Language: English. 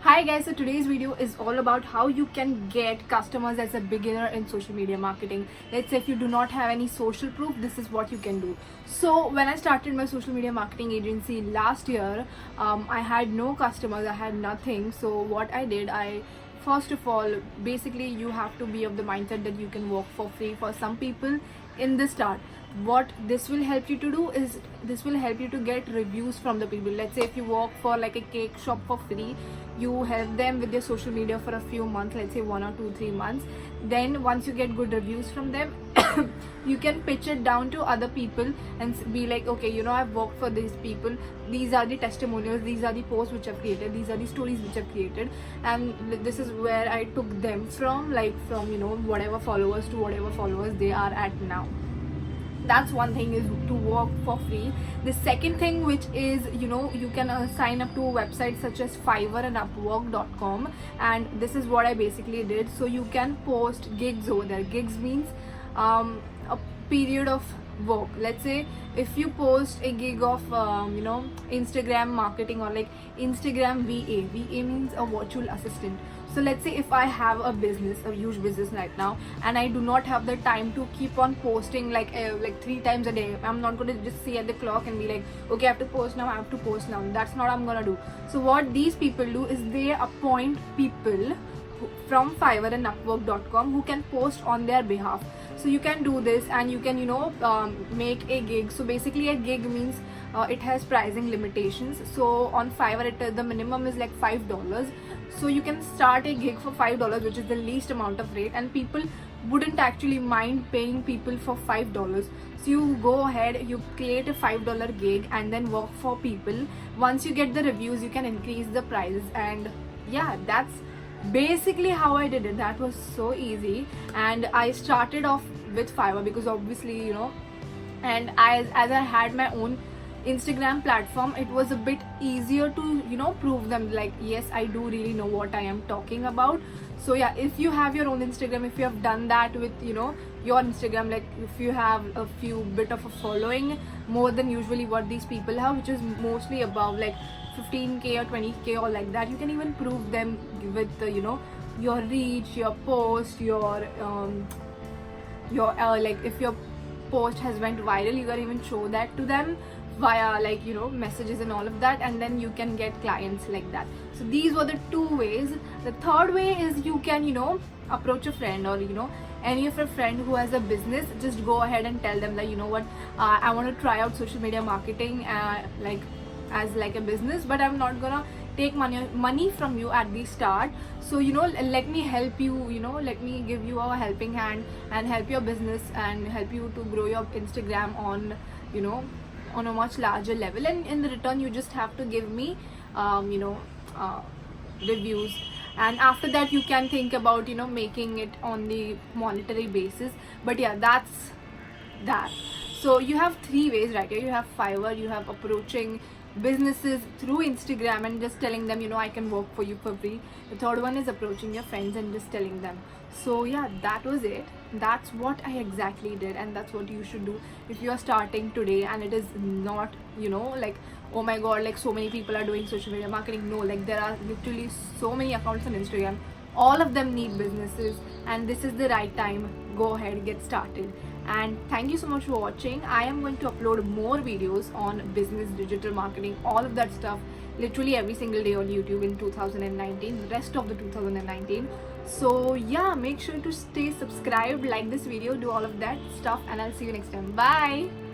Hi guys, so today's video is all about how you can get customers as a beginner in social media marketing. Let's say if you do not have any social proof, this is what you can do. So when I started my social media marketing agency last year, I had no customers, I had nothing. So what I did, first of all, basically you have to be of the mindset that you can work for free for some people in the start. What this will help you to do is this will help you to get reviews from the people. Let's say if you work for like a cake shop for free, you help them with their social media for a few months, let's say 1 or 2 3 months. Then once you get good reviews from them, you can pitch it down to other people and be like, okay, I've worked for these people, these are the testimonials, these are the posts which I've created, these are the stories which I've created, and this is where I took them from, like from whatever followers to whatever followers they are at now. That's one thing, is to work for free. The second thing, which is you can sign up to websites such as Fiverr and Upwork.com, and this is what I basically did. So you can post gigs over there. Gigs means a period of work. Let's say if you post a gig of Instagram marketing, or like Instagram VA means a virtual assistant. So let's say if I have a business, a huge business right now, and I do not have the time to keep on posting like 3 times a day. I'm not going to just see at the clock and be like, okay, I have to post now, I have to post now. That's not what I'm going to do. So what these people do is they appoint people from Fiverr and Upwork.com who can post on their behalf. So you can do this, and you can make a gig. So basically a gig means it has pricing limitations. So on Fiverr the minimum is like $5. So you can start a gig for $5, which is the least amount of rate, and people wouldn't actually mind paying people for $5. So you go ahead, you create a $5 gig and then work for people. Once you get the reviews, you can increase the prices. And yeah, that's basically how I did it. That was so easy. And I started off with Fiverr because obviously and as I had my own Instagram platform, it was a bit easier to prove them like, yes, I do really know what I am talking about. So yeah, if you have your own Instagram, if you have done that with your Instagram, like if you have a few bit of a following more than usually what these people have, which is mostly above like 15k or 20k or like that, you can even prove them with your reach, your post, your like if your post has went viral, you can even show that to them via like messages and all of that, and then you can get clients like that. So these were the 2 ways. The third way is you can approach a friend, or any of your friend who has a business. Just go ahead and tell them that I want to try out social media marketing like as like a business, but I'm not gonna take money from you at the start. So let me help you, let me give you a helping hand and help your business and help you to grow your Instagram on on a much larger level, and in the return you just have to give me reviews. And after that you can think about making it on the monetary basis. But yeah, that's that. So you have 3 ways right here. You have Fiverr, you have approaching businesses through Instagram and just telling them I can work for you for free. The third one is approaching your friends and just telling them. So yeah, that was it. That's what I exactly did, and that's what you should do if you are starting today. And it is not like, oh my god, like so many people are doing social media marketing. No, like there are literally so many accounts on Instagram. All of them need businesses, and this is the right time. Go ahead, get started. And thank you so much for watching. I am going to upload more videos on business, digital marketing, all of that stuff literally every single day on YouTube in 2019, the rest of the 2019. So yeah, make sure to stay subscribed, like this video, do all of that stuff, and I'll see you next time. Bye.